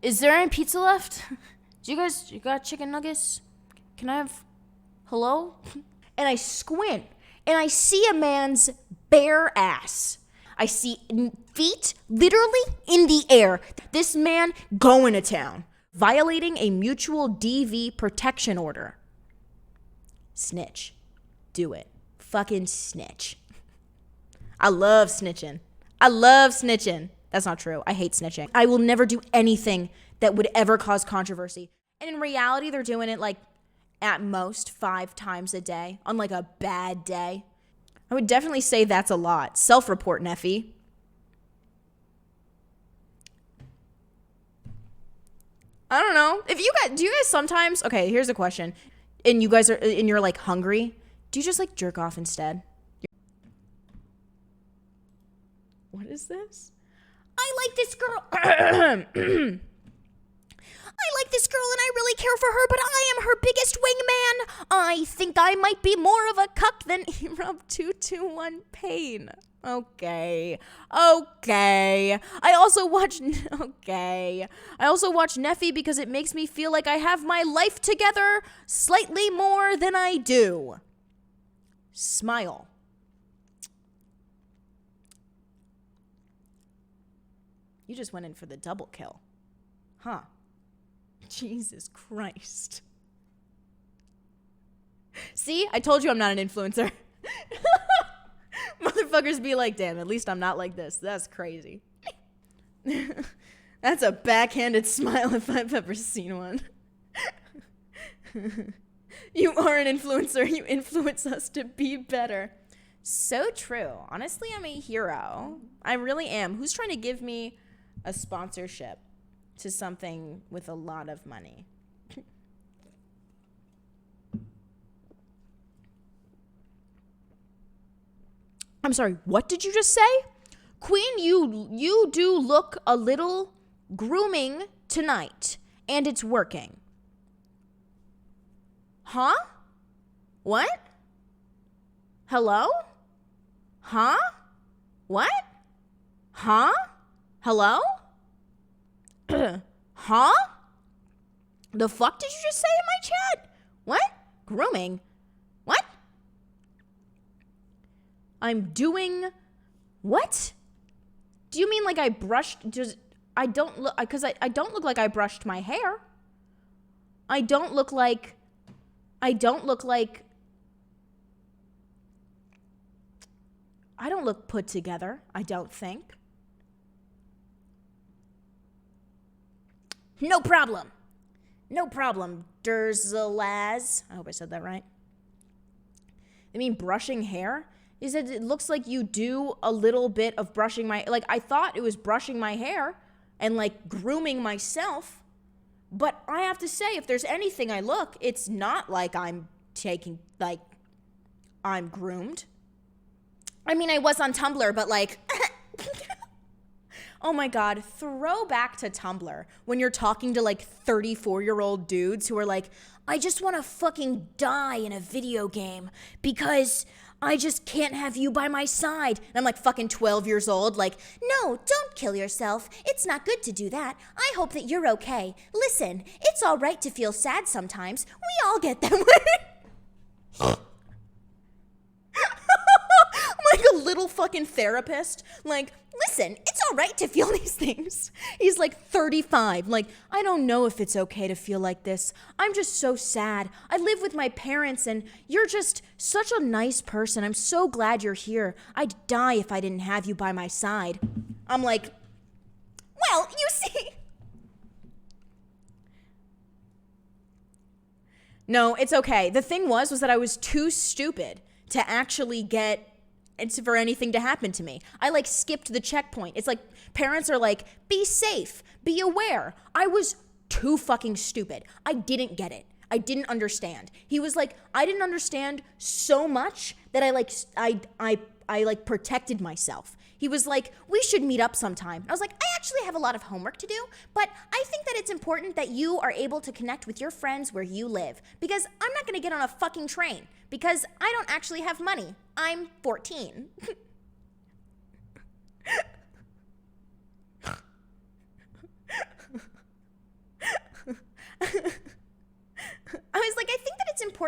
Is there any pizza left? You got chicken nuggets? Can I have, hello? And I squint and I see a man's bare ass. I see feet literally in the air. This man going to town, violating a mutual DV protection order. Snitch. Do it. Fucking snitch. I love snitching. That's not true. I hate snitching. I will never do anything that would ever cause controversy. And in reality, they're doing it like at most 5 times a day on like a bad day. I would definitely say that's a lot. Self-report, Neffy. I don't know. Do you guys sometimes, okay, here's a question. And you're like hungry. Do you just like jerk off instead? What is this? I like this girl. I like this girl and I really care for her, but I am her biggest wingman. I think I might be more of a cuck than Erup 221 Pain. Okay. I also watch Neffy because it makes me feel like I have my life together slightly more than I do. Smile. You just went in for the double kill. Huh. Jesus Christ. See? I told you I'm not an influencer. Motherfuckers be like, damn, at least I'm not like this. That's crazy. That's a backhanded smile if I've ever seen one. You are an influencer. You influence us to be better. So true. Honestly, I'm a hero. I really am. Who's trying to give me a sponsorship to something with a lot of money? I'm sorry, what did you just say? Queen, you do look a little grooming tonight, and it's working. Huh? What? Hello? Huh? What? Huh? Hello? Huh? The fuck did you just say in my chat? What? Grooming? What? I'm doing what? Do you mean like I brushed just I don't look because I don't look like I brushed my hair. I don't look like I don't look put together, I don't think. No problem. No problem, Derzalaz. I hope I said that right. I mean, brushing hair? Is that it looks like you do a little bit of brushing my, like I thought it was brushing my hair and like grooming myself. But I have to say, if there's anything I look, it's not like I'm groomed. I mean, I was on Tumblr, but like, oh my God, throwback to Tumblr when you're talking to like 34-year-old dudes who are like, I just want to fucking die in a video game because I just can't have you by my side. And I'm like fucking 12 years old, like, no, don't kill yourself. It's not good to do that. I hope that you're okay. Listen, it's all right to feel sad sometimes. We all get that way. Like a little fucking therapist. Like, listen, it's all right to feel these things. He's like 35. Like, I don't know if it's okay to feel like this. I'm just so sad. I live with my parents and you're just such a nice person. I'm so glad you're here. I'd die if I didn't have you by my side. I'm like, well, you see. No, it's okay. The thing was that I was too stupid to actually get for anything to happen to me. I like skipped the checkpoint. It's like parents are like, be safe, be aware. I was too fucking stupid. I didn't get it. I didn't understand. He was like, I didn't understand so much that I protected myself. He was like, we should meet up sometime. I was like, I actually have a lot of homework to do, but I think that it's important that you are able to connect with your friends where you live because I'm not going to get on a fucking train because I don't actually have money. I'm 14.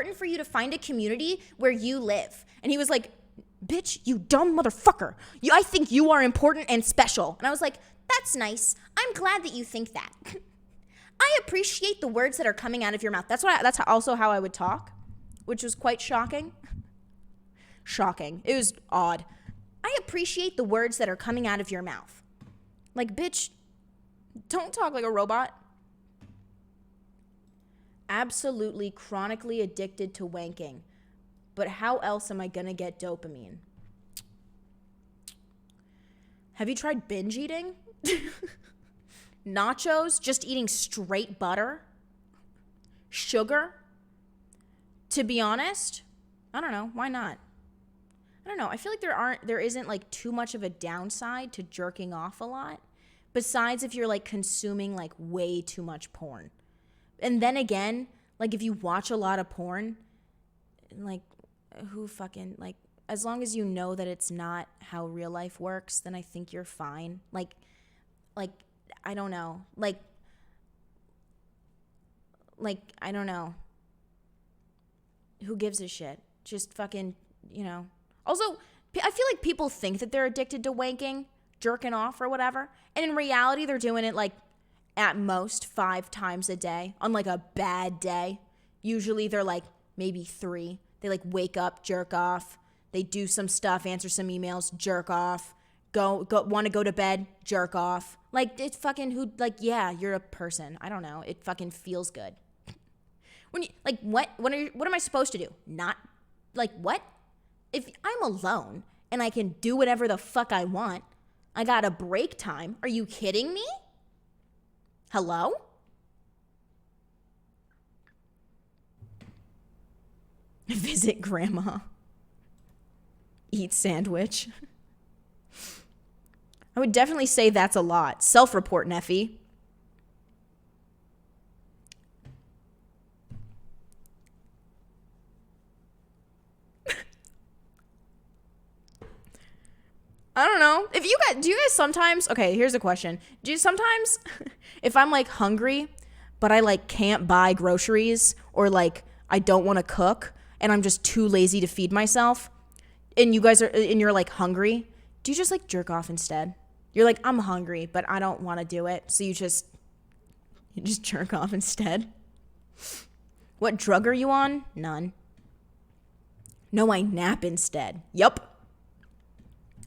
important for you to find a community where you live. And he was like, bitch, you dumb motherfucker. I think you are important and special. And I was like, that's nice. I'm glad that you think that. I appreciate the words that are coming out of your mouth. That's also how I would talk, which was quite shocking. Shocking. It was odd. I appreciate the words that are coming out of your mouth. Like, bitch, don't talk like a robot. Absolutely chronically addicted to wanking. But how else am I gonna get dopamine? Have you tried binge eating? Nachos? Just eating straight butter? Sugar? To be honest, I don't know. Why not? I don't know. I feel like there isn't like too much of a downside to jerking off a lot. Besides if you're like consuming like way too much porn. And then again, like if you watch a lot of porn, like who fucking, like, as long as you know that it's not how real life works, then I think you're fine. Like I don't know. Like I don't know. Who gives a shit? Just fucking, you know. Also, I feel like people think that they're addicted to wanking, jerking off or whatever. And in reality, they're doing it like at most 5 times a day on like a bad day. Usually they're like maybe 3. They like wake up, jerk off. They do some stuff, answer some emails, jerk off. Go want to go to bed, jerk off. Like it's fucking yeah, you're a person. I don't know. It fucking feels good. When you like what am I supposed to do? Not like what? If I'm alone and I can do whatever the fuck I want, I got a break time. Are you kidding me? Hello? Visit grandma. Eat sandwich. I would definitely say that's a lot. Self-report, Neffy. I don't know. Do you guys sometimes, okay, here's a question. Do you sometimes, if I'm like hungry, but I like can't buy groceries or like I don't want to cook and I'm just too lazy to feed myself and you're like hungry, do you just like jerk off instead? You're like, I'm hungry, but I don't want to do it. So you just jerk off instead. What drug are you on? None. No, I nap instead. Yup.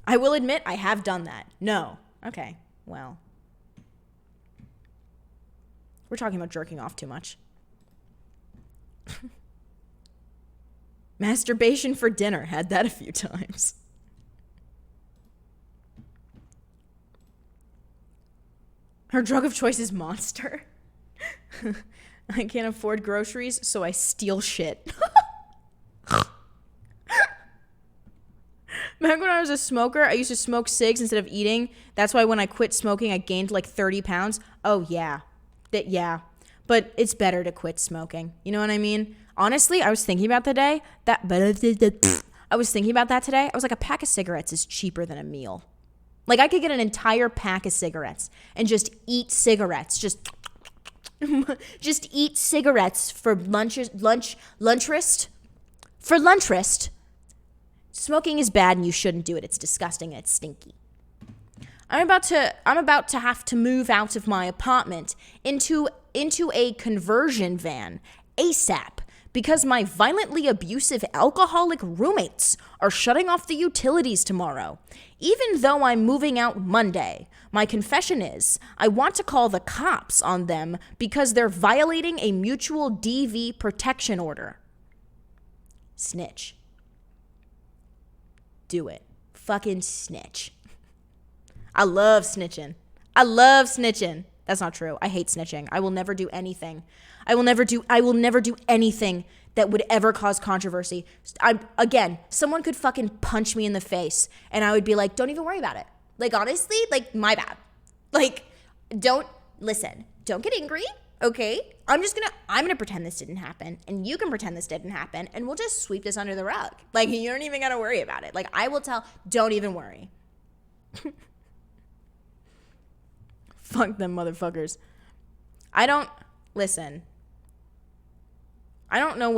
I will admit I have done that. No. Okay. Well. We're talking about jerking off too much. Masturbation for dinner. Had that a few times. Her drug of choice is Monster. I can't afford groceries, so I steal shit. Back when I was a smoker, I used to smoke cigs instead of eating. That's why when I quit smoking, I gained like 30 pounds. Oh, yeah. Yeah. But it's better to quit smoking. You know what I mean? Honestly, I was thinking about today. I was thinking about that today. I was like, a pack of cigarettes is cheaper than a meal. Like, I could get an entire pack of cigarettes and just eat cigarettes. Just eat cigarettes for lunchrist. For lunchrist. Smoking is bad and you shouldn't do it. It's disgusting and it's stinky. I'm about to have to move out of my apartment into a conversion van ASAP because my violently abusive alcoholic roommates are shutting off the utilities tomorrow. Even though I'm moving out Monday, my confession is I want to call the cops on them because they're violating a mutual DV protection order. Snitch. Do it. Fucking snitch. I love snitching. That's not true. I hate snitching. I will never do anything. I will never do anything that would ever cause controversy. Again, someone could fucking punch me in the face and I would be like, don't even worry about it. Like, honestly, like, my bad. Like, don't get angry. Okay, I'm gonna pretend this didn't happen and you can pretend this didn't happen and we'll just sweep this under the rug. Like, you don't even gotta worry about it. Like, I will don't even worry. Fuck them motherfuckers. I don't know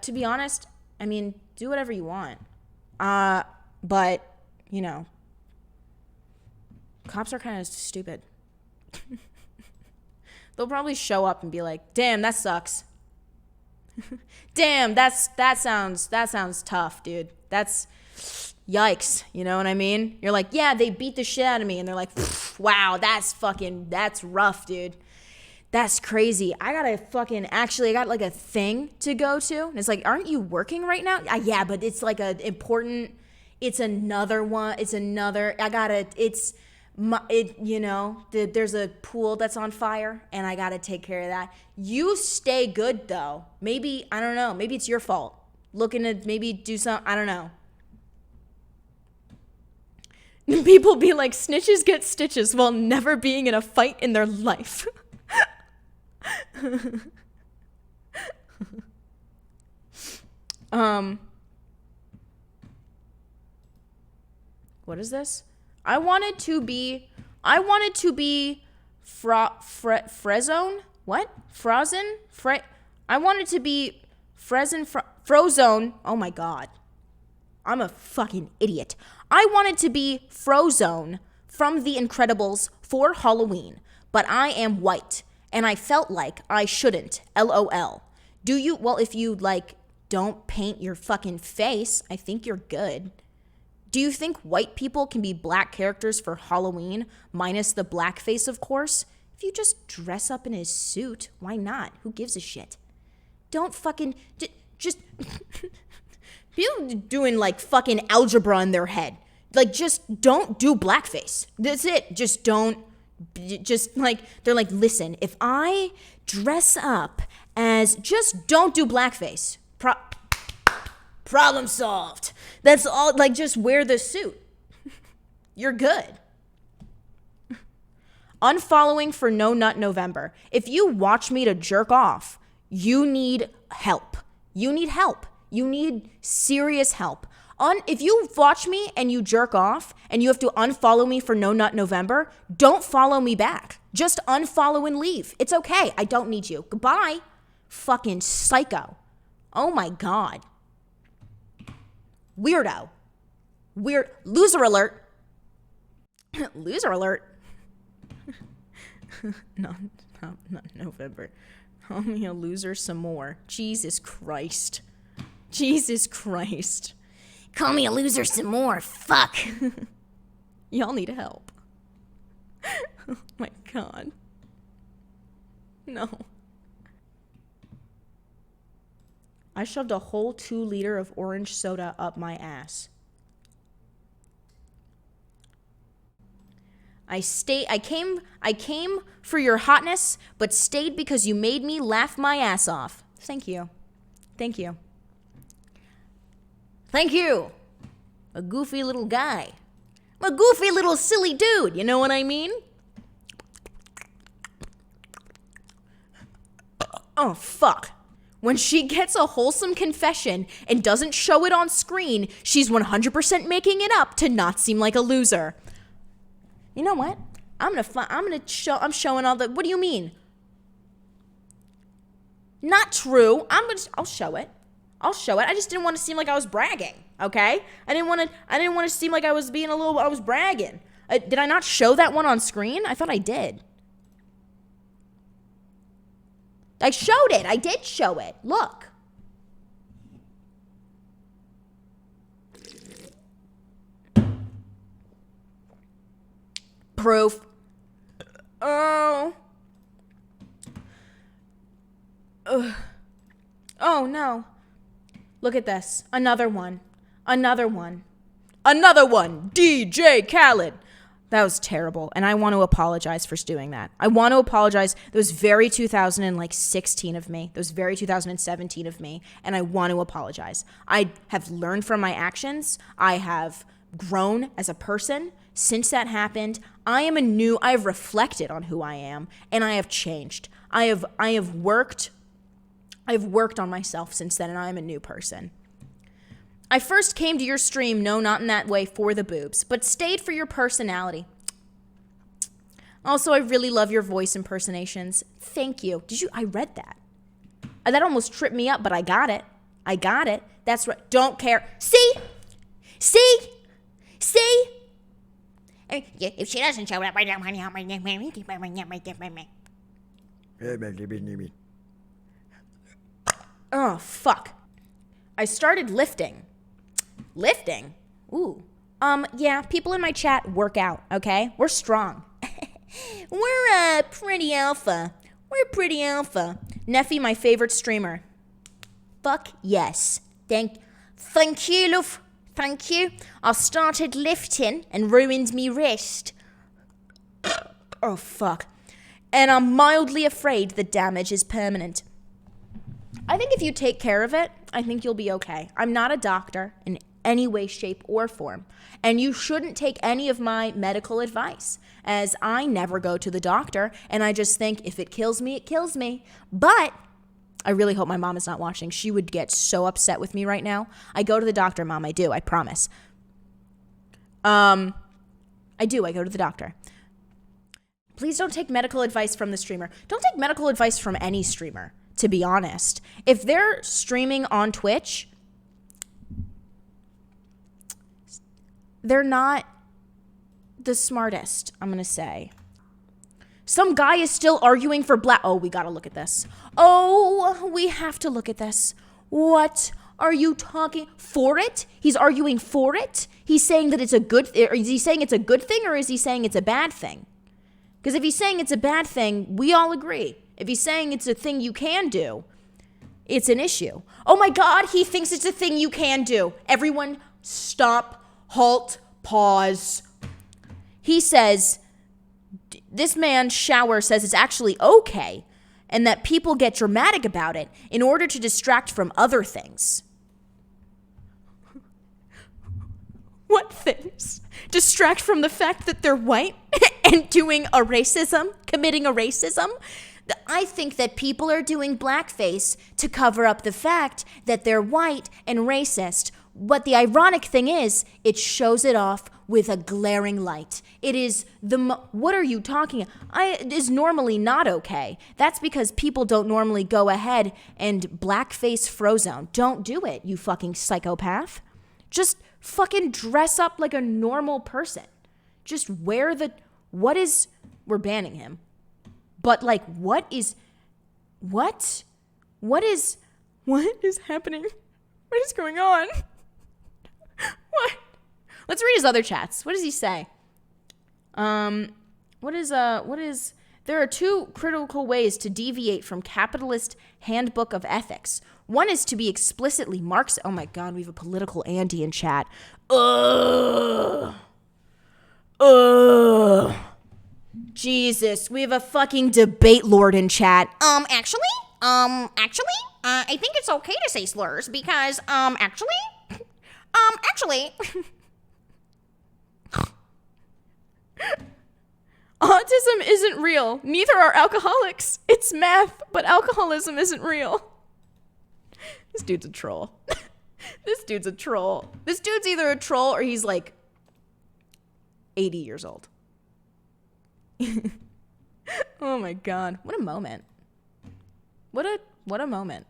To be honest, I mean, do whatever you want. But, you know, cops are kind of stupid. They'll probably show up and be like, damn, that sucks. Damn, that sounds tough, dude. That's yikes. You know what I mean? You're like, yeah, they beat the shit out of me. And they're like, wow, that's rough, dude. That's crazy. I got like a thing to go to. And it's like, aren't you working right now? Yeah, but it's like it's another one. There's a pool that's on fire and I got to take care of that. You stay good though. Maybe, I don't know. Maybe it's your fault. Looking to maybe do something. I don't know. People be like, snitches get stitches while never being in a fight in their life. What is this? I wanted to be Frozone. What? Frozen? I wanted to be Frozone. Oh my god. I'm a fucking idiot. I wanted to be Frozone from The Incredibles for Halloween, but I am white, and I felt like I shouldn't. LOL. Do you? Well, if you, like, don't paint your fucking face, I think you're good. Do you think white people can be black characters for Halloween, minus the blackface, of course? If you just dress up in his suit, why not? Who gives a shit? Don't fucking... Just... People doing, like, fucking algebra in their head. Like, just don't do blackface. That's it. Just don't... Just, like, they're like, listen, if I dress up as... Just don't do blackface. Problem solved. That's all. Like, just wear the suit. You're good. Unfollowing for No Nut November. If you watch me to jerk off, you need help. You need help. You need serious help. If you watch me and you jerk off and you have to unfollow me for No Nut November, don't follow me back. Just unfollow and leave. It's okay. I don't need you. Goodbye. Fucking psycho. Oh my God. Weirdo. Loser alert. Loser alert. No, not November. Call me a loser some more. Jesus Christ. Jesus Christ. Call me a loser some more. Fuck. Y'all need help. Oh my God. No. I shoved a whole 2 liter of orange soda up my ass. I came for your hotness, but stayed because you made me laugh my ass off. Thank you. Thank you. Thank you. A goofy little guy. A goofy little silly dude, you know what I mean? Oh, fuck. When she gets a wholesome confession and doesn't show it on screen, she's 100% making it up to not seem like a loser. You know what? I'm showing all the, what do you mean? Not true. I'll show it. I'll show it. I just didn't want to seem like I was bragging, okay? I didn't want to seem like I was I was bragging. Did I not show that one on screen? I thought I did. I showed it. I did show it. Look. Proof. Oh. Ugh. Oh, no. Look at this. Another one. Another one. Another one. DJ Khaled. That was terrible, and I want to apologize for doing that. I want to apologize. That was very 2016 of me. That was very 2017 of me, and I want to apologize. I have learned from my actions. I have grown as a person since that happened. I have reflected on who I am, and I have changed. I have worked on myself since then, and I am a new person. I first came to your stream, no, not in that way, for the boobs, but stayed for your personality. Also, I really love your voice impersonations. Thank you. I read that. That almost tripped me up, but I got it. I got it. That's right. Don't care. See? If she doesn't show up, oh, fuck. I started lifting. Lifting? Ooh. Yeah, people in my chat work out, okay? We're strong. We're pretty alpha. Neffy, my favorite streamer. Fuck yes. Thank you, love. Thank you. I started lifting and ruined me wrist. Oh, fuck. And I'm mildly afraid the damage is permanent. I think if you take care of it, I think you'll be okay. I'm not a doctor in any way, shape, or form. And you shouldn't take any of my medical advice, as I never go to the doctor, and I just think if it kills me, it kills me. But I really hope my mom is not watching. She would get so upset with me right now. I go to the doctor, Mom. I do. I promise. I do. I go to the doctor. Please don't take medical advice from the streamer. Don't take medical advice from any streamer, to be honest. If they're streaming on Twitch, they're not the smartest, I'm going to say. Some guy is still arguing for black. Oh, we got to look at this. Oh, we have to look at this. What are you talking for it? He's arguing for it. He's saying that it's a good, is he saying it's a good thing or is he saying it's a bad thing? Because if he's saying it's a bad thing, we all agree. If he's saying it's a thing you can do, it's an issue. Oh my God, he thinks it's a thing you can do. Everyone stop, halt, pause. He says, this man, Shower, says it's actually okay and that people get dramatic about it in order to distract from other things. What things? Distract from the fact that they're white and doing a racism, committing a racism? I think that people are doing blackface to cover up the fact that they're white and racist. But the ironic thing is, it shows it off with a glaring light. It is what are you talking? It is normally not okay. That's because people don't normally go ahead and blackface Frozone. Don't do it, you fucking psychopath. Just fucking dress up like a normal person. Just wear we're banning him. But like, what is happening? What is going on? What? Let's read his other chats. What does he say? There are two critical ways to deviate from capitalist handbook of ethics. One is to be explicitly Marxist. Oh my God, we have a political Andy in chat. Jesus, we have a fucking debate lord in chat. Actually, I think it's okay to say slurs because, actually. Autism isn't real. Neither are alcoholics. It's math, but alcoholism isn't real. This dude's a troll. This dude's either a troll or he's like 80 years old. Oh my God. What a moment. What a moment.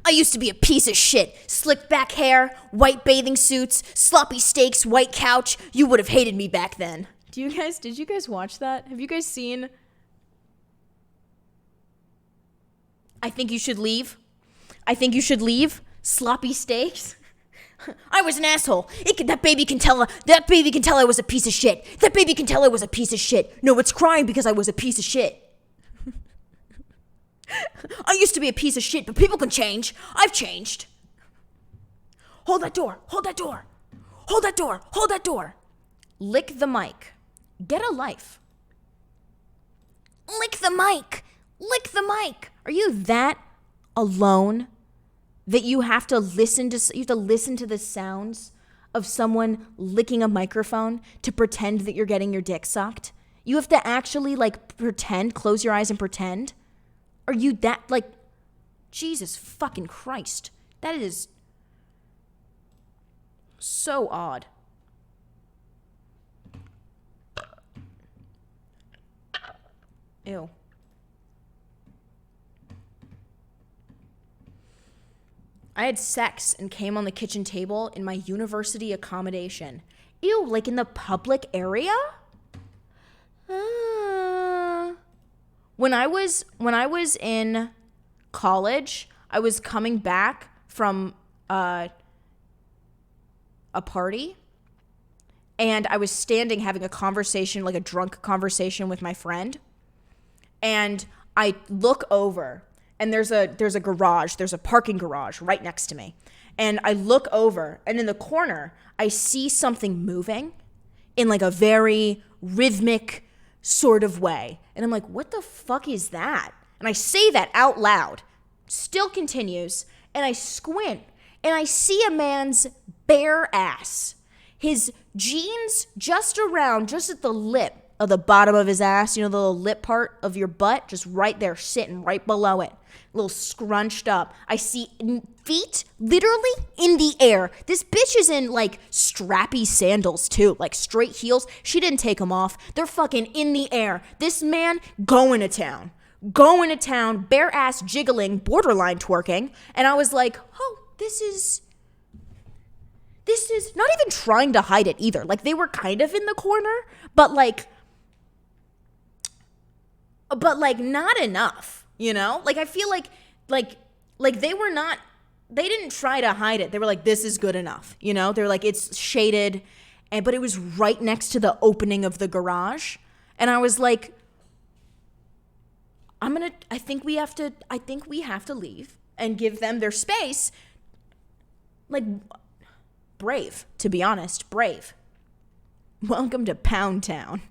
I used to be a piece of shit. Slicked back hair, white bathing suits, sloppy steaks, white couch. You would have hated me back then. Did you guys watch that? Have you guys seen? I think you should leave. Sloppy steaks. I was an asshole. That baby can tell I was a piece of shit. No, it's crying because I was a piece of shit. I used to be a piece of shit, but people can change. I've changed. Hold that door. Lick the mic. Get a life. Lick the mic. Are you that alone that you have to listen to the sounds of someone licking a microphone to pretend that you're getting your dick sucked? You have to actually pretend, close your eyes and pretend? Are you that Jesus fucking Christ. That is so odd. Ew. I had sex and came on the kitchen table in my university accommodation. Ew, like in the public area? When I was in college, I was coming back from a party, and I was standing having a conversation, like a drunk conversation with my friend, and I look over, and there's a garage, there's a parking garage right next to me, and I look over, and in the corner I see something moving in like a very rhythmic sort of way, and I'm like, what the fuck is that? And I say that out loud. Still continues, and I squint, and I see a man's bare ass. His jeans just at the lip of the bottom of his ass, you know, the little lip part of your butt, just right there, sitting right below it, a little scrunched up. I see feet literally in the air. This bitch is in like strappy sandals too, like straight heels. She didn't take them off. They're fucking in the air. This man going to town, bare ass jiggling, borderline twerking. And I was like, oh, this is not even trying to hide it either. Like they were kind of in the corner, but like not enough, you know? Like I feel like they didn't try to hide it. They were like, this is good enough, you know? They're like, it's shaded, but it was right next to the opening of the garage. And I was like, I think we have to leave and give them their space. Like, brave, to be honest, brave. Welcome to Pound Town.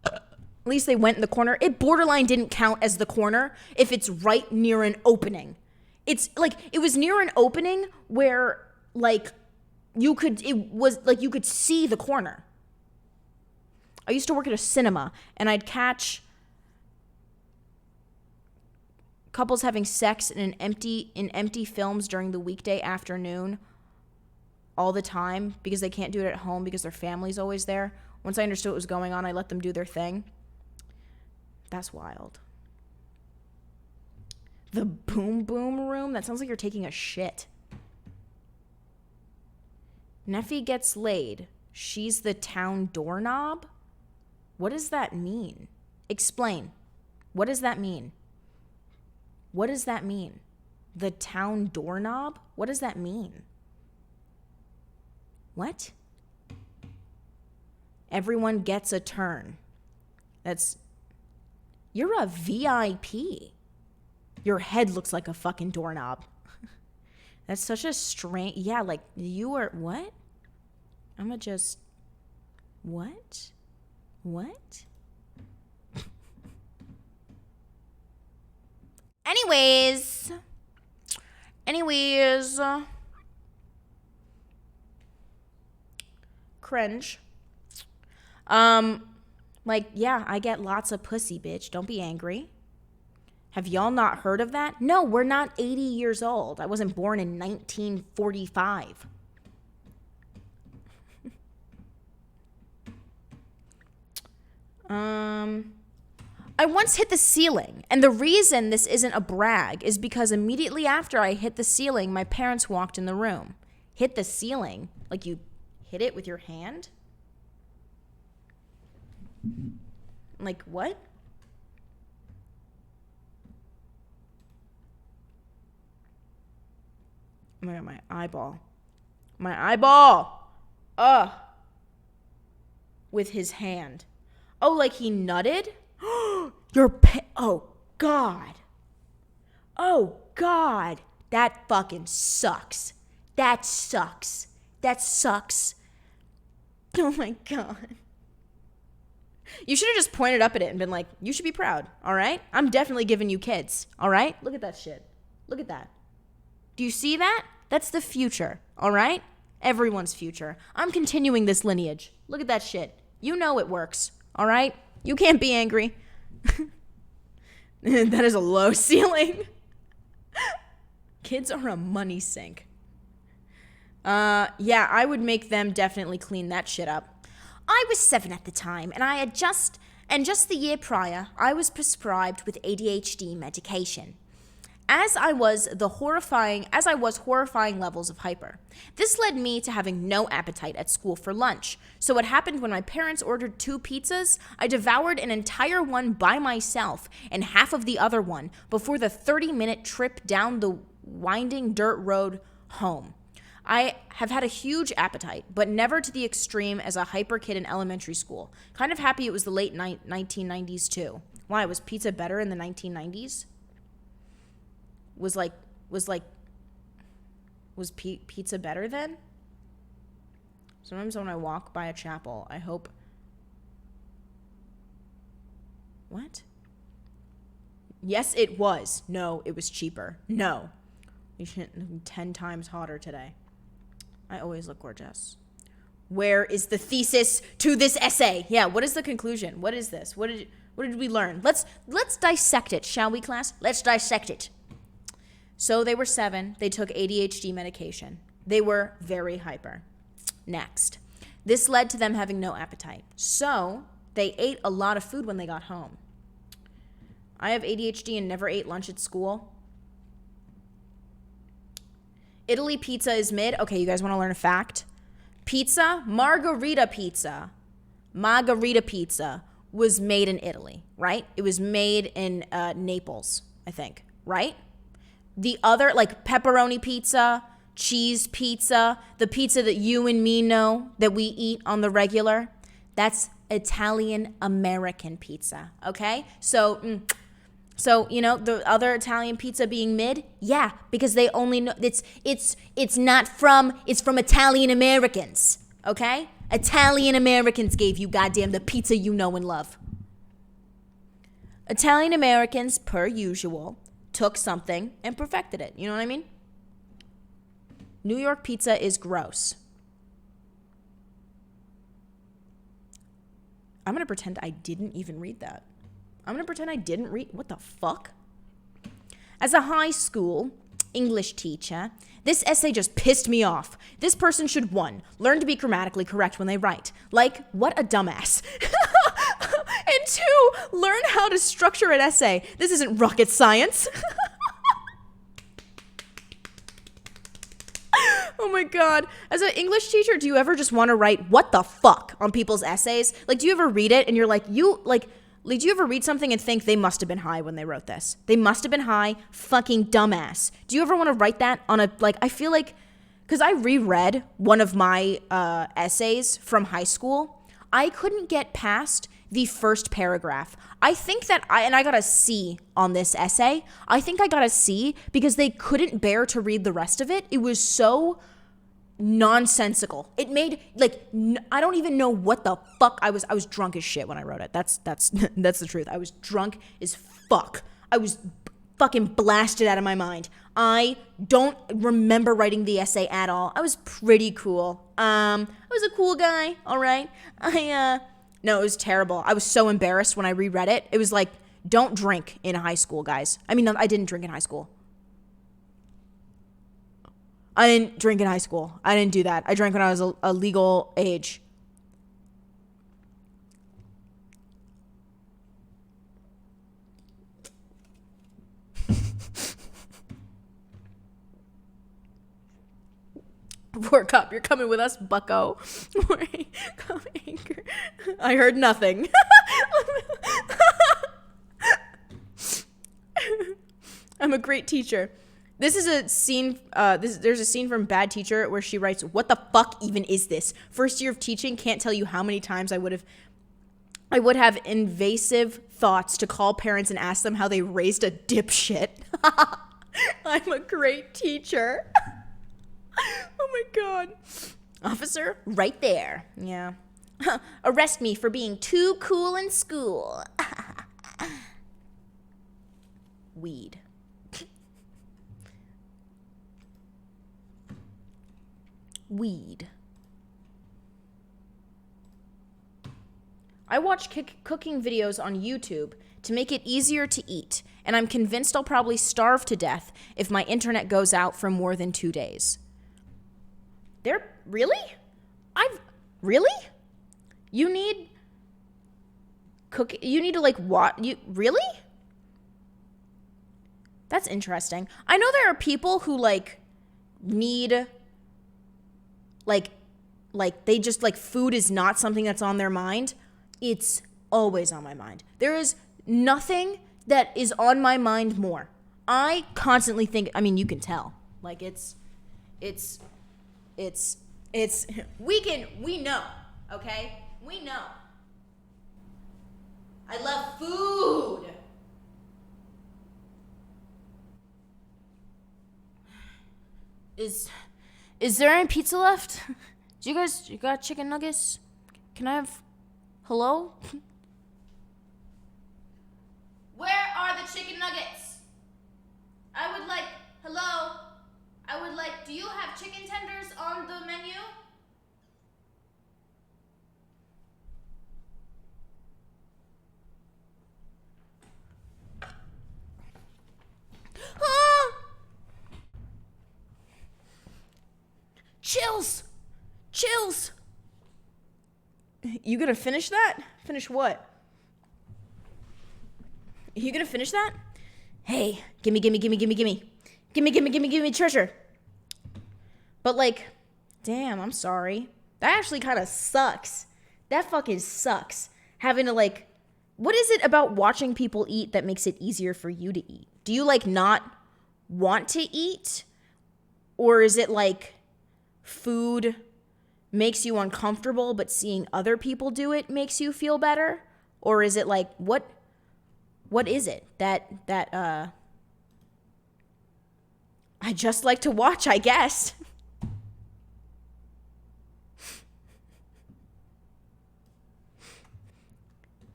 At least they went in the corner. It borderline didn't count as the corner if it's right near an opening. It's like, it was near an opening where like you could see the corner. I used to work at a cinema, and I'd catch couples having sex in empty films during the weekday afternoon all the time because they can't do it at home because their family's always there. Once I understood what was going on, I let them do their thing. That's wild. The boom boom room? That sounds like you're taking a shit. Neffy gets laid. She's the town doorknob? What does that mean? Explain. What does that mean? What does that mean? The town doorknob? What does that mean? What? Everyone gets a turn. You're a VIP. Your head looks like a fucking doorknob. That's such a strange, yeah, like you are, what? What? Anyways. Cringe. Like, yeah, I get lots of pussy, bitch. Don't be angry. Have y'all not heard of that? No, we're not 80 years old. I wasn't born in 1945. I once hit the ceiling, and the reason this isn't a brag is because immediately after I hit the ceiling, my parents walked in the room. Hit the ceiling? Like you hit it with your hand? Like what? Oh my God, my eyeball. With his hand. Oh, like he nutted? Oh God. That fucking sucks. That sucks. Oh my God. You should have just pointed up at it and been like, you should be proud, all right? I'm definitely giving you kids, all right? Look at that shit. Look at that. Do you see that? That's the future, all right? Everyone's future. I'm continuing this lineage. Look at that shit. You know it works, all right? You can't be angry. That is a low ceiling. Kids are a money sink. Yeah, I would make them definitely clean that shit up. I was 7 at the time, and I had just And just the year prior, I was prescribed with ADHD medication. As I was horrifying levels of hyper. This led me to having no appetite at school for lunch. So what happened when my parents ordered 2 pizzas, I devoured an entire one by myself and half of the other one before the 30-minute trip down the winding dirt road home. I have had a huge appetite, but never to the extreme as a hyper kid in elementary school. Kind of happy it was the late 1990s too. Why, was pizza better in the 1990s? Was pizza better then? Sometimes when I walk by a chapel, I hope. What? Yes, it was. No, it was cheaper. No. You should 10 times hotter today. I always look gorgeous. Where is the thesis to this essay? Yeah, what is the conclusion? What is this? What did we learn? Let's dissect it, shall we, class? Let's dissect it. So they were 7. They took ADHD medication. They were very hyper. Next. This led to them having no appetite. So they ate a lot of food when they got home. I have ADHD and never ate lunch at school. Italy pizza is mid. Okay, you guys want to learn a fact? Margarita pizza was made in Italy, right? It was made in Naples, I think, right? The other, like pepperoni pizza, cheese pizza, the pizza that you and me know that we eat on the regular, that's Italian American pizza, okay? So, you know, the other Italian pizza being mid, yeah, because they only know it's from Italian Americans, okay? Italian Americans gave you goddamn the pizza you know and love. Italian Americans, per usual, took something and perfected it. You know what I mean? New York pizza is gross. I'm going to pretend I didn't even read that. What the fuck? As a high school English teacher, this essay just pissed me off. This person should 1, learn to be grammatically correct when they write. Like, what a dumbass. And 2, learn how to structure an essay. This isn't rocket science. Oh my God. As an English teacher, do you ever just want to write what the fuck on people's essays? Like, do you ever read it and you're like, do you ever read something and think they must have been high when they wrote this? They must have been high, fucking dumbass. Do you ever want to write that on a, like, I feel like, because I reread one of my essays from high school, I couldn't get past the first paragraph. I think that I got a C on this essay. I think I got a C because they couldn't bear to read the rest of it. It was so nonsensical. It made, like, I don't even know what the fuck I was drunk as shit when I wrote it. That's the truth. I was drunk as fuck. I was fucking blasted out of my mind. I don't remember writing the essay at all. I was pretty cool. I was a cool guy, all right? No, it was terrible. I was so embarrassed when I reread it. It was like, don't drink in high school, guys. I mean, I didn't drink in high school. I didn't drink in high school. I didn't do that. I drank when I was a legal age. Work up. You're coming with us, bucko. Come anchor. I heard nothing. I'm a great teacher. This is a scene, there's a scene from Bad Teacher where she writes, what the fuck even is this? First year of teaching, can't tell you how many times I would have invasive thoughts to call parents and ask them how they raised a dipshit. I'm a great teacher. Oh my God. Officer, right there. Yeah. Arrest me for being too cool in school. Weed. Weed. I watch cooking videos on YouTube to make it easier to eat, and I'm convinced I'll probably starve to death if my internet goes out for more than 2 days. Really? You need cook. You need to like what? You really? That's interesting. I know there are people who like need like they just like food is not something that's on their mind. It's always on my mind. There is nothing that is on my mind more. I constantly think, I mean, you can tell. Like it's we know, okay? We know. I love food. Is there any pizza left? You got chicken nuggets? Can I have hello? Where are the chicken nuggets? Hello? Do you have chicken tenders on the menu? Ah! Chills! You gonna finish that? Finish what? You gonna finish that? Hey, gimme treasure. But like, damn, I'm sorry. That actually kind of sucks. That fucking sucks. Having to like, what is it about watching people eat that makes it easier for you to eat? Do you like not want to eat? Or is it like food makes you uncomfortable, but seeing other people do it makes you feel better? Or is it like, what is it that I just like to watch, I guess?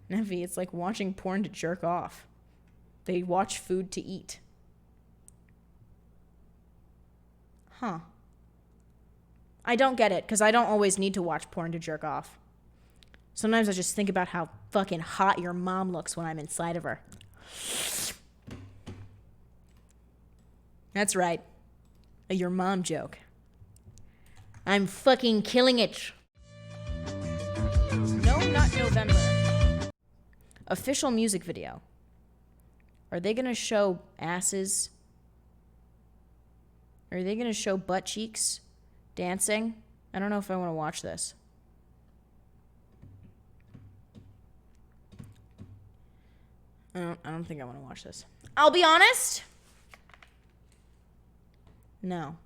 Nevi, it's like watching porn to jerk off. They watch food to eat. Huh. I don't get it, because I don't always need to watch porn to jerk off. Sometimes I just think about how fucking hot your mom looks when I'm inside of her. That's right. A your mom joke. I'm fucking killing it. No, not November. Official music video. Are they gonna show asses? Are they gonna show butt cheeks dancing? I don't know if I want to watch this. I don't think I want to watch this. I'll be honest. No.